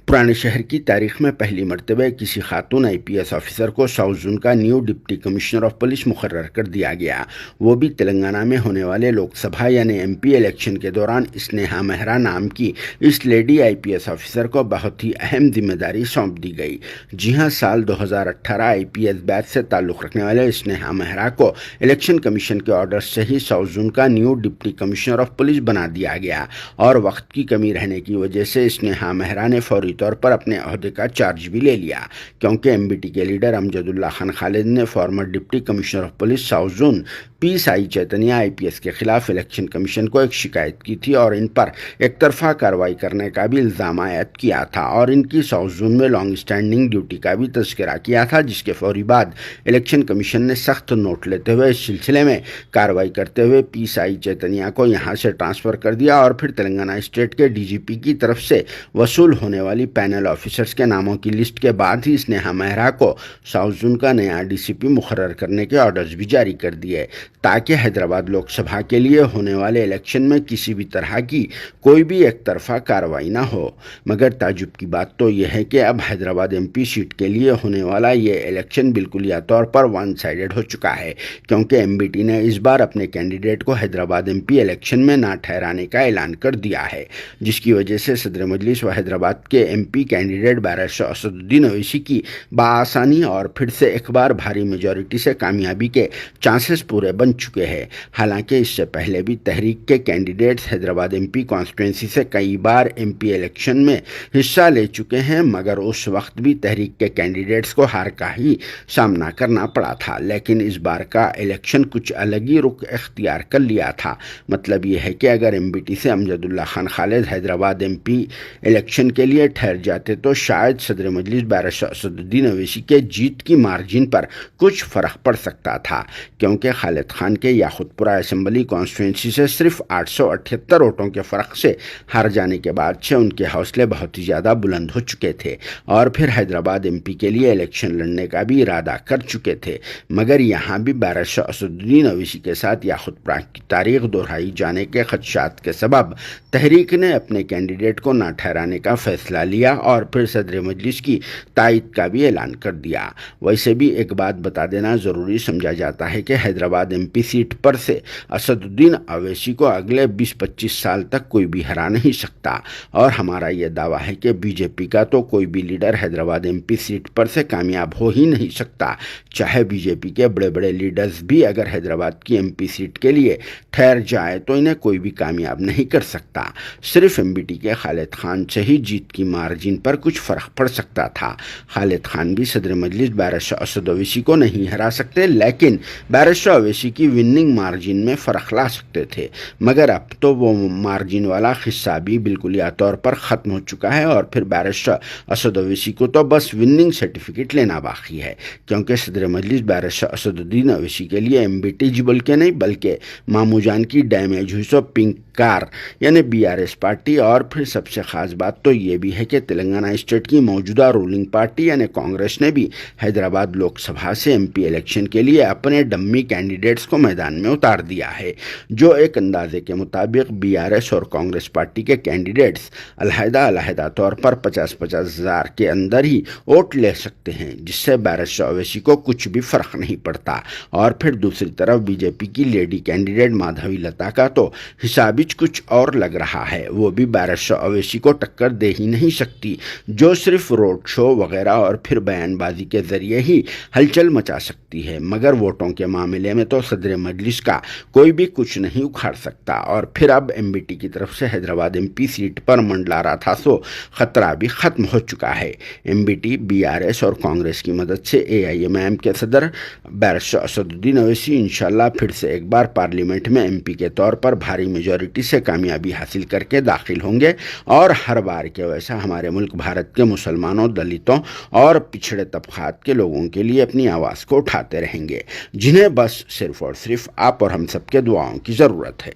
पुराने शहर की तारीख में पहली मरतबा किसी खातून IPS ऑफिसर को साउथ जोन का new deputy commissioner of police मुकर्रर कर दिया गया, वो भी तेलंगाना में होने वाले लोकसभा यानी MP इलेक्शन के दौरान। स्नेहा मेहरा नाम की इस लेडी IPS ऑफिसर को बहुत ही अहम जिम्मेदारी सौंप दी गई। जी हां, साल 2018 IPS बैच से ताल्लुक़ रखने वाले स्नेहा मेहरा को इलेक्शन कमीशन के ऑर्डर से ही साउथ जोन का new deputy commissioner of police बना दिया गया और वक्त की कमी रहने की वजह से स्नेहा मेहरा ने फौरी तौर पर अपने अहदे का चार्ज भी ले लिया, क्योंकि MBT के लीडर अमजदुल्ला खान खालिद ने farmer deputy commissioner of police south zone P Sai Chaitanya IPS के खिलाफ इलेक्शन कमीशन को एक शिकायत की थी और इन पर एक तरफा कार्रवाई करने का भी इल्ज़ाम आयद किया था और इनकी साउथ जोन में लॉन्ग स्टैंडिंग ड्यूटी का भी तस्करा किया था, जिसके फौरी बाद इलेक्शन कमीशन ने सख्त नोट लेते हुए इस सिलसिले में कार्रवाई करते हुए P साई चैतन्या को यहाँ से ट्रांसफ़र कर दिया और फिर तेलंगाना स्टेट के DGP की तरफ से वसूल होने वाली पैनल ऑफिसर्स के नामों की लिस्ट के बाद ही स्नेहा मेहरा को साउथ जोन का नया DCP मुकर्रर करने के ऑर्डर्स भी जारी कर दिए, ताकि हैदराबाद लोकसभा के लिए होने वाले इलेक्शन में किसी भी तरह की कोई भी एक तरफा कार्रवाई ना हो। मगर ताजुब की बात तो यह है कि अब हैदराबाद MP सीट के लिए होने वाला ये इलेक्शन बिल्कुलिया तौर पर वन साइडेड हो चुका है, क्योंकि MBT ने इस बार अपने कैंडिडेट को हैदराबाद MP इलेक्शन में ना ठहराने का ऐलान कर दिया है, जिसकी वजह से सदर मजलिस व हैदराबाद के MP candidate barrister Asaduddin Owaisi की बाआसानी और फिर से एक बार भारी मेजॉरिटी से कामयाबी के चांसेस पूरे बन चुके हैं। हालांकि इससे पहले भी तहरीक के कैंडिडेट्स हैदराबाद MP कॉन्स्टिट्यूंसी से कई बार MP इलेक्शन में हिस्सा ले चुके हैं, मगर उस वक्त भी तहरीक के कैंडिडेट्स को हार का ही सामना करना पड़ा था। लेकिन इस बार का इलेक्शन कुछ अलग ही रुख इख्तियार कर लिया था। मतलब यह है कि अगर MBT से अमजदुल्ला खान खालिद हैदराबाद MP इलेक्शन के लिए ठहर जाते तो शायद सदर मजलिस बैरिस्टर असदुद्दीन ओवैसी के जीत की मार्जिन पर कुछ फ़र्क पड़ सकता था, क्योंकि खालिद खान के याकुतपुरा असेंबली कॉन्स्टिट्यूंसी से सिर्फ 878 वोटों के फ़र्क से हार जाने के बाद से उनके हौसले बहुत ही ज़्यादा बुलंद हो चुके थे और फिर हैदराबाद MP के लिए इलेक्शन लड़ने का भी इरादा कर चुके थे। मगर यहाँ भी बैरिस्टर असदुद्दीन ओवैसी के साथ याकुतपुरा की तारीख दोहराई जाने के खदशात के सबब तहरीक ने अपने कैंडिडेट को ना ठहराने का फैसला लिया और फिर सदर मजलिस की तायद का भी ऐलान कर दिया। वैसे भी एक बात बता देना ज़रूरी समझा जाता है कि हैदराबाद MP सीट पर से असदुद्दीन ओवैसी को अगले 20-25 साल तक कोई भी हरा नहीं सकता और हमारा यह दावा है कि BJP का तो कोई भी लीडर हैदराबाद MP सीट पर से कामयाब हो ही नहीं सकता। चाहे BJP के बड़े बड़े लीडर्स भी अगर हैदराबाद की MP सीट के लिए ठहर जाए तो इन्हें कोई भी कामयाब नहीं कर सकता। सिर्फ MBT के खालिद खान से ही जीत की मार्जिन पर कुछ फ़र्क पड़ सकता था। खालिद खान भी सदर मजलिस बैरिस्टर असद ओवैसी को नहीं हरा सकते, लेकिन बैरिस्टर ओवैसी की विनिंग मार्जिन में फ़र्क ला सकते थे। मगर अब तो वो मार्जिन वाला हिस्सा भी बिल्कुलिया तौर पर ख़त्म हो चुका है और फिर बैरिस्टर असद ओवैसी को तो बस विनिंग सर्टिफिकेट लेना बाकी है, क्योंकि सदर मजलिस बैरिस्टर असदुद्दीन ओवैसी के लिए MBT जी के नहीं बल्कि मामूजान की डैमेज हुई सो पिंक कार यानी BRS पार्टी। और फिर सबसे ख़ास बात तो ये भी है कि तेलंगाना स्टेट की मौजूदा रूलिंग पार्टी यानी कांग्रेस ने भी हैदराबाद लोकसभा से MP इलेक्शन के लिए अपने डम्मी कैंडिडेट्स को मैदान में उतार दिया है, जो एक अंदाजे के मुताबिक BRS और कांग्रेस पार्टी के कैंडिडेट्स अलहदा तौर पर 50-50 हज़ार के अंदर ही वोट ले सकते हैं, जिससे बैरिस्टर ओवैसी को कुछ भी फ़र्क नहीं पड़ता। और फिर दूसरी तरफ BJP की लेडी कैंडिडेट माधवी लता का तो हिसाब कुछ और लग रहा है। वो भी बैरिस्टर ओवैसी को टक्कर दे ही नहीं सकती, जो सिर्फ रोड शो वगैरह और फिर बयानबाजी के ज़रिए ही हलचल मचा सकती है। मगर वोटों के मामले में तो सदर मजलिस का कोई भी कुछ नहीं उखाड़ सकता। और फिर अब MBT की तरफ से हैदराबाद MP सीट पर मंडला रहा था सो ख़तरा भी ख़त्म हो चुका है। MBT BRS और कांग्रेस की मदद से AIMIM के सदर बैरिस्टर असदुद्दीन ओवैसी इंशाल्लाह फिर से एक बार पार्लियामेंट में MP के तौर पर भारी मेजॉरिटी से कामयाबी हासिल करके दाखिल होंगे और हर बार के वैसा हमारे मुल्क भारत के मुसलमानों, दलितों और पिछड़े तबकात के लोगों के लिए अपनी आवाज़ को उठाते रहेंगे, जिन्हें बस सिर्फ और सिर्फ आप और हम सबके दुआओं की ज़रूरत है।